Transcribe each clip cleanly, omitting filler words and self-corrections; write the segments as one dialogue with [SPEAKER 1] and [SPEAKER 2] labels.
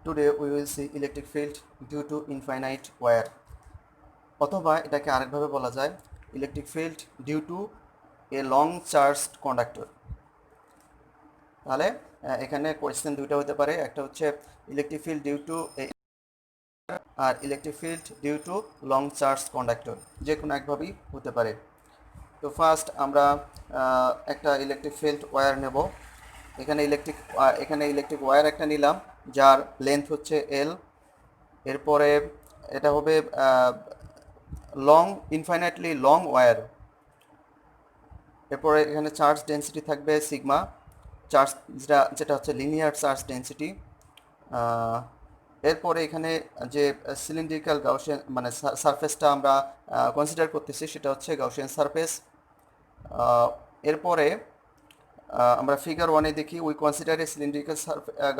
[SPEAKER 1] Today we will see electric field due to infinite wire, অথবা এটাকে আরেকভাবে বলা যায় electric field due to a long charged conductor. তাহলে এখানে কোয়েশ্চেন দুইটা হতে পারে, একটা হচ্ছে ইলেকট্রিক ফিল্ড ডিউ টু আর electric field due to long charge conductor, যে কোনো একভাবেই হতে পারে। তো ফার্স্ট আমরা একটা ইলেকট্রিক ফিল্ড ওয়্যার নেব। এখানে ইলেকট্রিক ওয়্যার একটা নিলাম যার লেন্থ হচ্ছে এল। এরপরে এটা হবে ইনফাইনাইটলি লং ওয়্যার। এরপরে এখানে চার্জ ডেন্সিটি থাকবে সিগমা, চার্জ যেটা হচ্ছে লিনিয়ার চার্জ ডেন্সিটি। এরপরে এখানে যে সিলিন্ড্রিক্যাল গাউসিয়ান মানে সারফেসটা আমরা কনসিডার করতেছি সেটা হচ্ছে গাউসিয়ান সারফেস। এরপরে আমরা ফিগার ওয়ানে দেখি, we consider a cylindrical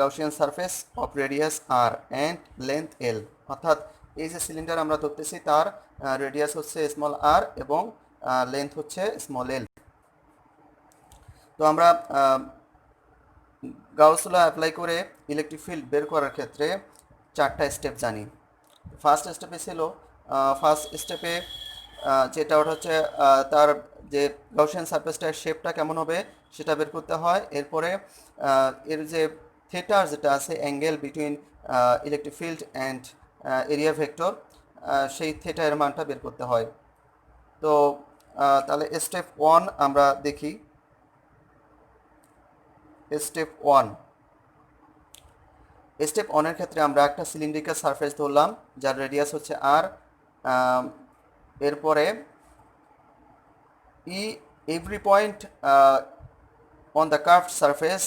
[SPEAKER 1] Gaussian surface of radius R and length L. অর্থাৎ এই যে সিলিন্ডার আমরা ধরতেছি তার রেডিয়াস হচ্ছে স্মল আর এবং লেন্থ হচ্ছে স্মল এল। তো আমরা গাউস ল অ্যাপ্লাই করে ইলেকট্রিক ফিল্ড বের করার ক্ষেত্রে চারটা স্টেপ জানি। ফার্স্ট স্টেপে যেটা ওটা হচ্ছে তার যে গাউসিয়ান সারফেসটার শেপটা কেমন হবে সেটা বের করতে হয়। এরপরে এর যে থিটা যেটা আছে angle between electric field and area vector, সেই থিটা এর মানটা বের করতে হয়। তো তাহলে স্টেপ 1 আমরা দেখি। স্টেপ 1 এর ক্ষেত্রে আমরা একটা সিলিন্ড্রিক্যাল সারফেস ধরলাম যার রেডিয়াস হচ্ছে আর। এরপরে every point on the curved surface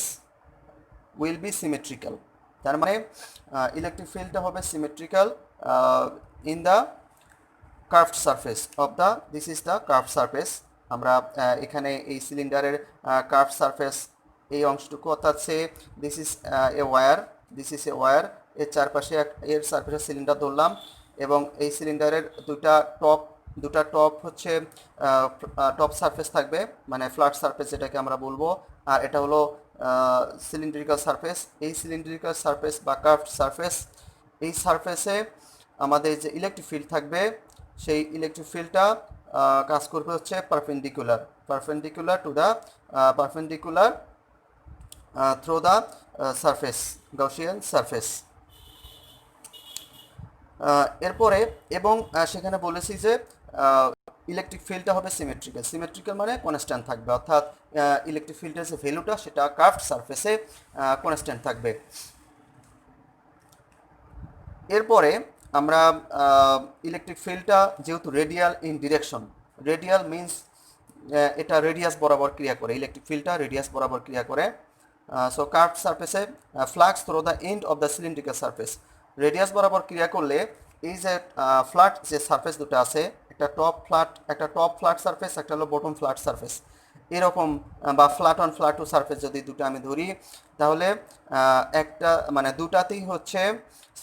[SPEAKER 1] will be symmetrical। তার মানে ইলেকট্রিক ফিল্ডটা হবে symmetrical in the curved surface of the this is the curved surface. আমরা এখানে এই সিলিন্ডারের কার্ভড সারফেস এই অংশটুকু, অর্থাৎ দিস ইজ এ ওয়্যার, এর চারপাশে এর সারফেসের সিলিন্ডার ধরলাম এবং এই সিলিন্ডারের দুটা টপ হচ্ছে টপ সারফেস থাকবে, মানে ফ্ল্যাট সারফেস যেটাকে আমরা বলবো, আর এটা হলো সিলিন্ড্রিক্যাল সারফেস। এই সিলিন্ড্রিক্যাল সারফেস বা কার্ভড সারফেস, এই সারফেসে আমাদের যে ইলেকট্রিক ফিল্ড থাকবে সেই ইলেকট্রিক ফিল্ডটা কাজ করবে হচ্ছে perpendicular through the surface, Gaussian surface. এরপরে এবং সেখানে বলেছি যে ইলেকট্রিক ফিল্ডটা হবে সিমেট্রিক্যাল মানে কনস্ট্যান্ট থাকবে, অর্থাৎ ইলেকট্রিক ফিল্ডের যে ভ্যালুটা সেটা কার্ভড সারফেসে কনস্ট্যান্ট থাকবে। এরপরে আমরা ইলেকট্রিক ফিল্ডটা যেহেতু radial in direction, radial means এটা রেডিয়াস বরাবর ক্রিয়া করে, ইলেকট্রিক ফিল্ডটা রেডিয়াস বরাবর ক্রিয়া করে। সো কার্ভড সারফেসে flux through the end of the cylindrical surface, radius বরাবর ক্রিয়া করলে এই যে ফ্ল্যাট যে সারফেস দুটো আছে, একটা টপ ফ্ল্যাট সারফেস, একটা হলো বটম ফ্ল্যাট সারফেস, এরকম বা flat on flat to surface যদি দুটো আমি ধরি, তাহলে একটা মানে দুটাতেই হচ্ছে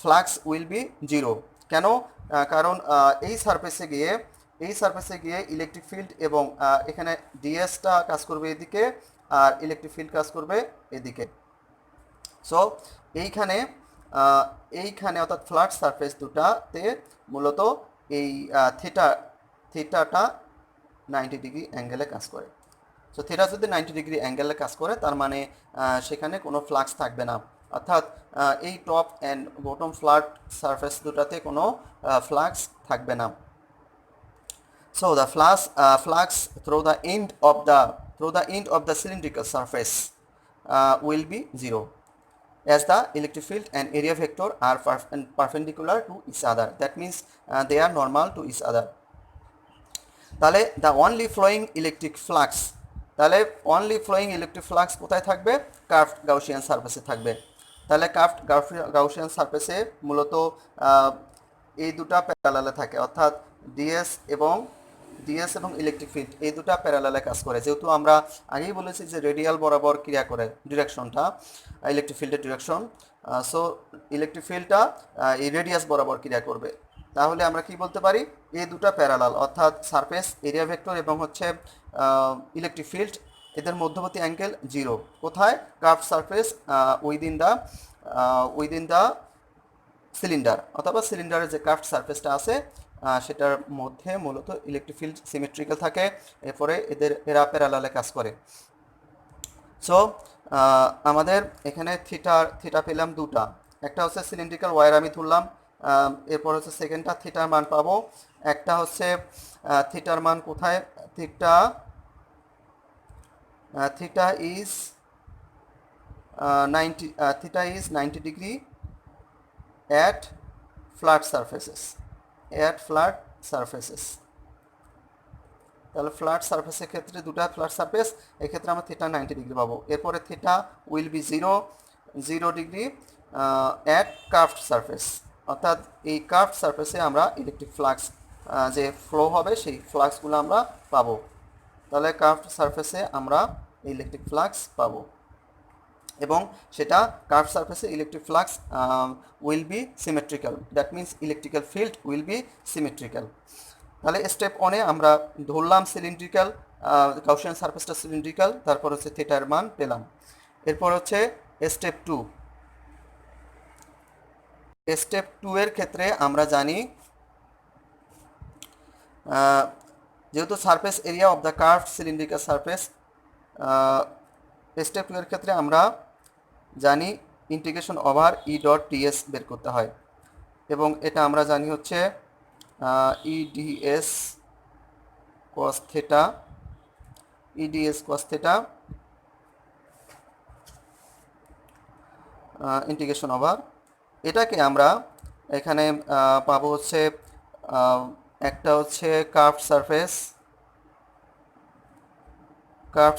[SPEAKER 1] ফ্লাক্স উইল বি জিরো। কেন? কারণ এই সারফেসে গিয়ে ইলেকট্রিক ফিল্ড এবং এখানে ডিএসটা কাজ করবে এদিকে আর ইলেকট্রিক ফিল্ড কাজ করবে এদিকে। সো এইখানে অর্থাৎ ফ্ল্যাট সারফেস দুটাতে মূলত এই থিটাটা 90 ডিগ্রি অ্যাঙ্গেলে কাজ করে। সো থিটা যদি 90 ডিগ্রি অ্যাঙ্গেলে কাজ করে তার মানে সেখানে কোনো ফ্লাক্স থাকবে না, অর্থাৎ এই top and bottom flat surface দুটাতে কোনো ফ্লাক্স থাকবে না। So the flux through the end of the cylindrical surface will be zero, as the electric field and area vector are perpendicular to each other. That means they are normal to each other. তাহলে the only flowing electric flux কোথায় থাকবে? Curved Gaussian সারফেসে থাকবে। তাহলে curved Gaussian সারফেসে মূলত এই দুটা প্যারালালে থাকে, অর্থাৎ ডিএস এবং ইলেকট্রিক ফিল্ড এই দুটা প্যারালালে কাজ করে। যেহেতু আমরা আগেই বলেছি যে রেডিয়াল বরাবর ক্রিয়া করে ডিরেকশনটা, ইলেকট্রিক ফিল্ডের ডিরেকশন, সো ইলেকট্রিক ফিল্ডটা এই রেডিয়াস বরাবর ক্রিয়া করবে। তাহলে আমরা কি বলতে পারি? এই দুটা প্যারালাল, অর্থাৎ সারফেস এরিয়া ভেক্টর এবং হচ্ছে ইলেকট্রিক ফিল্ড, এদের মধ্যবর্তী অ্যাঙ্গেল জিরো। কোথায়? Curved surface within the cylinder অথবা সিলিন্ডারের যে কার্ভড সারফেসটা আছে সেটার মধ্যে মূলত ইলেকট্রিক ফিল্ড সিমেট্রিক্যাল থাকে, এরপরে এরা প্যারালালে কাজ করে। সো আমাদের এখানে থিটা পেলাম দুটা, একটা হচ্ছে সিলিন্ড্রিক্যাল ওয়্যার আমি ধরলাম, এরপর হচ্ছে সেকেন্ডটা থিটার মান পাবো, একটা হচ্ছে থিটার মান কোথায়, theta is 90 degree at flat surfaces, তাহলে ফ্ল্যাট সারফেসের ক্ষেত্রে দুটা ফ্ল্যাট সারফেস, এক্ষেত্রে আমরা থিটা 90 ডিগ্রি পাবো। এরপরে theta will be 0 degree at curved surface, অর্থাৎ এই কার্ভড সারফেসে আমরা ইলেকট্রিক ফ্লাক্স যে ফ্লো হবে সেই ফ্লাক্সগুলো আমরা পাবো। তাহলে কার্ভড সারফেসে আমরা ইলেকট্রিক ফ্লাক্স পাবো এবং সেটা কার্ভ সারফেসে electric flux will be symmetrical, that means electrical field will be symmetrical. তাহলে স্টেপ 1-এ আমরা ধরলাম সিলিন্ড্রিক্যাল, গাউসিয়ান সারফেসটা সিলিন্ড্রিক্যাল, তারপর হচ্ছে থিটার মান পেলাম। এরপর হচ্ছে স্টেপ 2 এর ক্ষেত্রে আমরা জানি যেহেতু surface area of the curve cylindrical surface, step 2 এর ক্ষেত্রে আমরা জানি integration over E dot DS বের করতে হয়, এবং এটা আমরা জানি হচ্ছে EDS cos theta, integration over, এটাকে আমরা এখানে পাবো হচ্ছে একটা হচ্ছে কার্ভড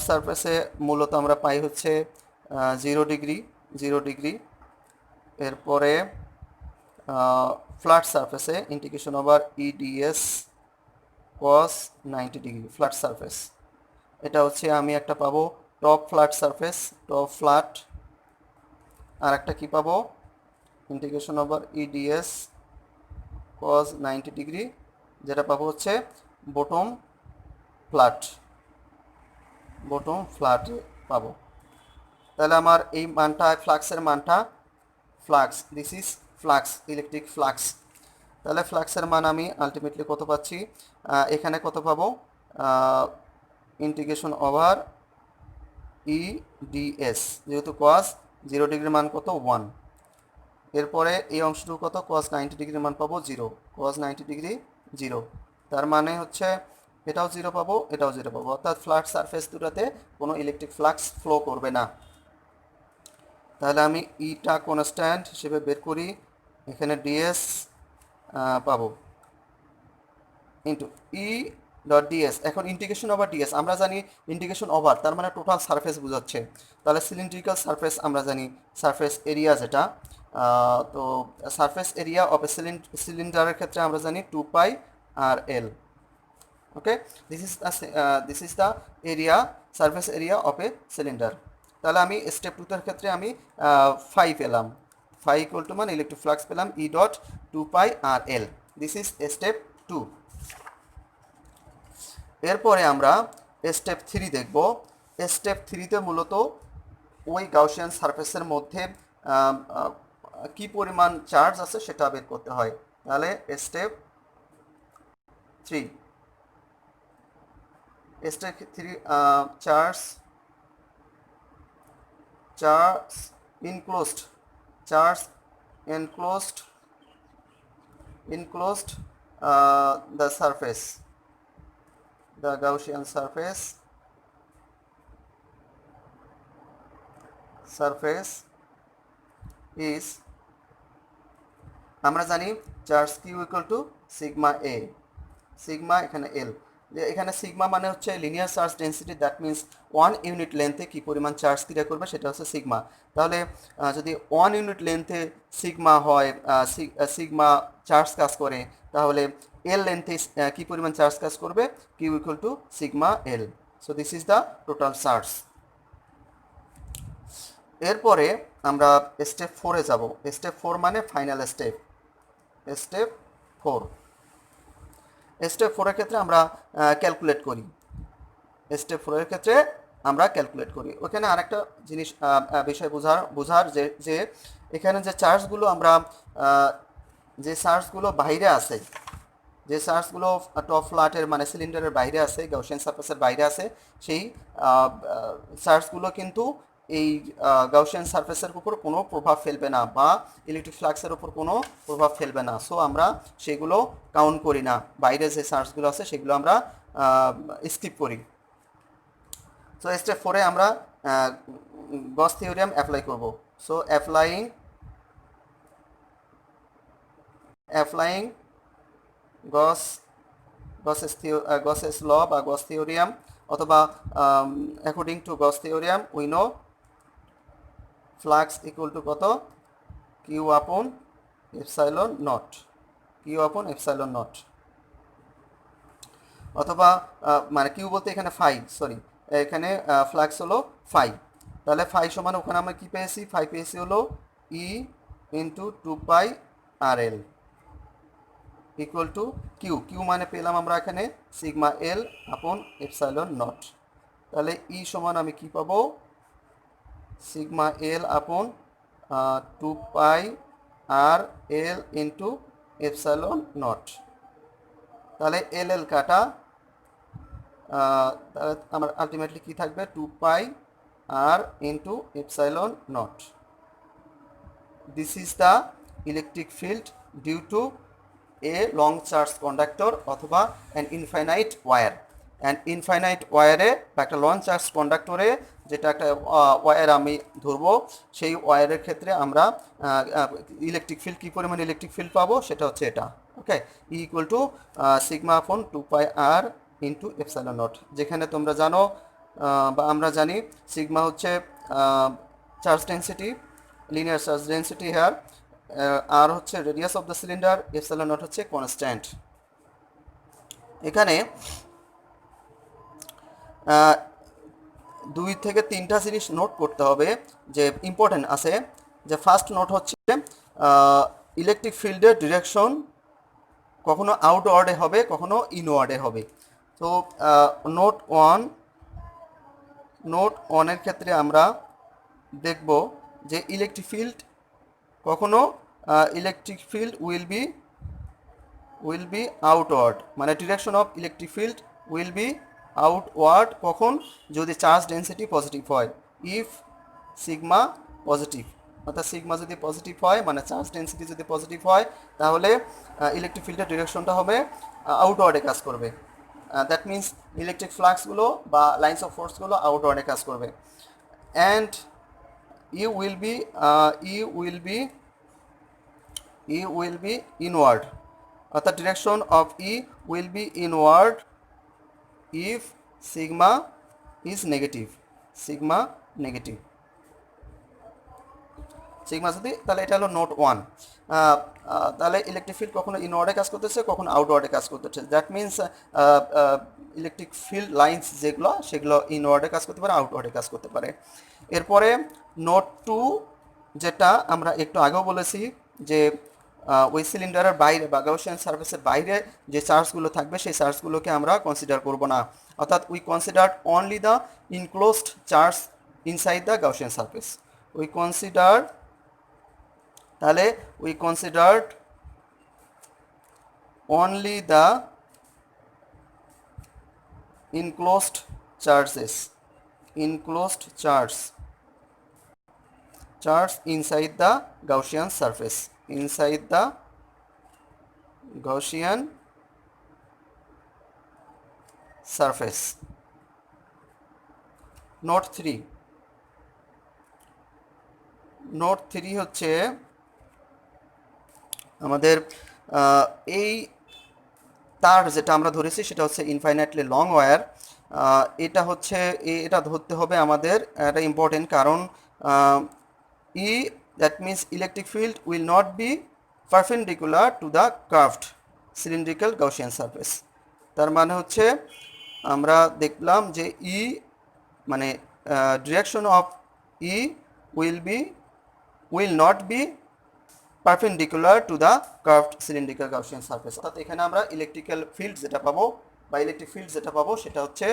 [SPEAKER 1] সারফেসে মূলত আমরা পাই হচ্ছে 0 ডিগ্রি, এরপরে ফ্ল্যাট সারফেসে ইন্টিগ্রেশন ওভার ইডিএস কস 90 ডিগ্রি ফ্ল্যাট সারফেস, এটা হচ্ছে আমি একটা পাবো টপ ফ্ল্যাট, আর একটা কি পাবো ইন্টিগ্রেশন ওভার ইডিএস কস 90 ডিগ্রি, যেটা পাবো হচ্ছে বটম ফ্ল্যাট পাবো। তাহলে আমার এই মানটা ফ্লাক্সের মানটা this is flux, electric flux. তাহলে ফ্লাক্সের মান আমি আলটিমেটলি কত পাচ্ছি, এখানে কত পাবো, ইন্টিগ্রেশন ওভার ইডিএস, যেহেতু কস 0 ডিগ্রির মান কত 1, এরপরে এই অংশটুকু কত কস 90 ডিগ্রির মান পাবো 0, তার মানে হচ্ছে এটাও 0 পাবো, এটাও 0 পাবো, অর্থাৎ ফ্ল্যাট সারফেস দুটাতে কোনো ইলেকট্রিক ফ্লাক্স ফ্লো করবে না। তাহলে আমি ইটা কনস্ট্যান্ট হিসেবে বের করি, এখানে ডিএস পাবো ইন্টু ই ডট ডিএস। এখন ইন্টিগ্রেশন ওভার ডিএস আমরা জানি ইন্টিগ্রেশন ওভার তার মানে টোটাল সারফেস বোঝাচ্ছে, তাহলে সিলিন্ড্রিক্যাল সারফেস আমরা জানি সারফেস এরিয়া যেটা, তো সারফেস এরিয়া অফ এ সিলিন্ডারের ক্ষেত্রে আমরা জানি 2 pi R L. Okay, this is the area, surface area of a cylinder. তাহলে আমি স্টেপ 2 এর ক্ষেত্রে আমি 5 পেলাম, 5 ইকুয়াল টু মানে ইলেকট্রিক ফ্লাক্স পেলাম E dot 2 pi R L, this is step 2। এরপরে আমরা স্টেপ 3 দেখব। স্টেপ 3-তে মূলত ওই গাউসিয়ান সারফেসের মধ্যে কি পরিমাণ চার্জ আছে সেটা বের করতে হয়। তাহলে step 3 charge enclosed the Gaussian surface is, আমরা জানি charge Q equal to sigma A, sigma এখানে এল, যে এখানে সিগমা মানে হচ্ছে linear charge density, that means 1 unit লেন্থে কী পরিমাণ চার্জ ক্রিয়া করবে সেটা হচ্ছে সিগমা। তাহলে যদি 1 ইউনিট লেন্থে সিগমা হয়, সিগমা চার্জ কাজ করে, তাহলে এল লেন্থে কী পরিমাণ চার্জ কাজ করবে, Q equal to sigma L. So this is the total charge. এরপরে আমরা স্টেপ 4-এ যাব। স্টেপ 4 মানে ফাইনাল স্টেপ। স্টেপ 4 এর ক্ষেত্রে আমরা ক্যালকুলেট করি। স্টেপ 4 এর ক্ষেত্রে আমরা ক্যালকুলেট করি। ওখানে আরেকটা জিনিস বিষয় বোঝার যে এখানে যে চার্জগুলো আমরা যে চার্জগুলো বাইরে আছে, যে চার্জগুলো টপ ফ্ল্যাটের মানে সিলিন্ডারের বাইরে আছে, গাউসিয়ান সারফেসের বাইরে আছে, সেই চার্জগুলো কিন্তু এই গাউসিয়ান সারফেসের উপর কোনো প্রভাব ফেলবে না বা ইলেকট্রিক ফ্লাক্সের উপর কোনো প্রভাব ফেলবে না। সো আমরা সেগুলো কাউন্ট করি না, বাইরে যে চার্জগুলো আছে সেগুলো আমরা স্কিপ করি। সো স্টেপ 4-এ আমরা গস থিওরিয়াম অ্যাপ্লাই করব। So applying Gauss Gauss's law বা গস থিওরিয়াম, অথবা according to Gauss theorem we know flux equal to কত, Q upon epsilon naught, Q upon epsilon naught, অথবা মানে কিউ বলতে এখানে ফাই, সরি এখানে ফ্লাক্স হলো ফাই। তাহলে ফাই সমান ওখানে আমরা কি পেয়েছি, ফাই পেয়েছি হলো E into 2 pi R L equal to Q, Q মানে পেলাম আমরা এখানে সিগমা এল আপন এপসাইলন নট। তাহলে ই সমান আমি কি পাবো, সিগমা এল আপন 2 pi R L into epsilon not. তাহলে এল এল কাটা, তাহলে আমার আলটিমেটলি কি থাকবে, 2 pi r into epsilon naught. This is the electric field due to a long charge conductor অথবা an infinite wire. And infinite ওয়্যারে বা একটা লং চার্জ কন্ডাক্টরে, যেটা একটা ওয়্যার আমি ধরবো, সেই ওয়্যারের ক্ষেত্রে আমরা ইলেকট্রিক ফিল্ড, কী পরিমাণ ইলেকট্রিক ফিল্ড পাবো সেটা হচ্ছে এটা। Okay, E equal to sigma upon 2 pi r into epsilon naught. যেখানে তোমরা জানো বা আমরা জানি সিগমা হচ্ছে charge density, linear charge density here, r হচ্ছে radius of the cylinder, epsilon naught হচ্ছে কনস্ট্যান্ট। এখানে 2 থেকে 3টা জিনিস নোট করতে হবে যে ইম্পর্টেন্ট আছে। যে ফার্স্ট নোট হচ্ছে ইলেকট্রিক ফিল্ডের ডিরেকশন কখনো আউটওয়ার্ডে হবে, কখনো ইনওয়ার্ডে হবে। তো নোট ওয়ানের ক্ষেত্রে আমরা দেখব যে ইলেকট্রিক ফিল্ড কখনো electric field will be outward, মানে direction of electric field will be outward কখন, যদি চার্জ ডেন্সিটি পজিটিভ হয়, ইফ সিগমা পজিটিভ, অর্থাৎ সিগমা যদি পজিটিভ হয় মানে চার্জ ডেন্সিটি যদি পজিটিভ হয়, তাহলে ইলেকট্রিক ফিল্ডের ডিরেকশনটা হবে আউটওয়ার্ডে কাজ করবে। দ্যাট মিন্স ইলেকট্রিক ফ্লাক্সগুলো বা লাইন্স অফ ফোর্সগুলো আউটওয়ার্ডে কাজ করবে। And E will be inward, অর্থাৎ direction of E will be inward if sigma is negative, sigma যদি, তাহলে এটা হলো নোট 1। তাহলে ইলেকট্রিক ফিল্ড কখনো ইনওয়ার্ডে কাজ করতেছে, কখনো আউটওয়ার্ডে কাজ করতেছে। That means electric field lines যেগুলো, সেগুলো ইনওয়ার্ডে কাজ করতে পারে, আউটওয়ার্ডে কাজ করতে পারে। এরপরে নোট 2, যেটা আমরা একটু আগেও বলেছি যে ওই সিলিন্ডারের বাইরে বা গাউসিয়ান সারফেসের বাইরে যে চার্জগুলো থাকবে সেই চার্জগুলোকে আমরা কনসিডার করব না, অর্থাৎ we consider only the enclosed charge inside the Gaussian surface. We considered only the enclosed charge inside the Gaussian surface, note 3 হচ্ছে আমাদের এই তার যেটা আমরা ধরেছি সেটা হচ্ছে ইনফাইনাইটলি লং ওয়্যার। এটা ধরতে হবে আমাদের, এটা ইম্পর্টেন্ট, কারণ that means electric field will not be perpendicular to the curved cylindrical Gaussian surface. তার মানে হচ্ছে আমরা দেখলাম যে মানে direction of will not be perpendicular to the curved cylindrical Gaussian surface. অর্থাৎ এখানে আমরা ইলেকট্রিক ফিল্ড যেটা পাবো সেটা হচ্ছে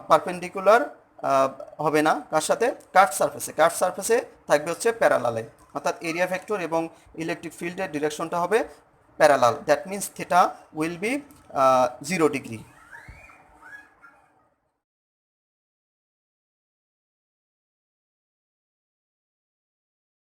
[SPEAKER 1] পারপেন্ডিকুলার হবে না কার সাথে, কার্ভ সারফেসে থাকবে হচ্ছে প্যারালালে, অর্থাৎ এরিয়া ভেক্টর এবং ইলেকট্রিক ফিল্ডের ডিরেকশনটা হবে parallel, that means theta will be 0 degree.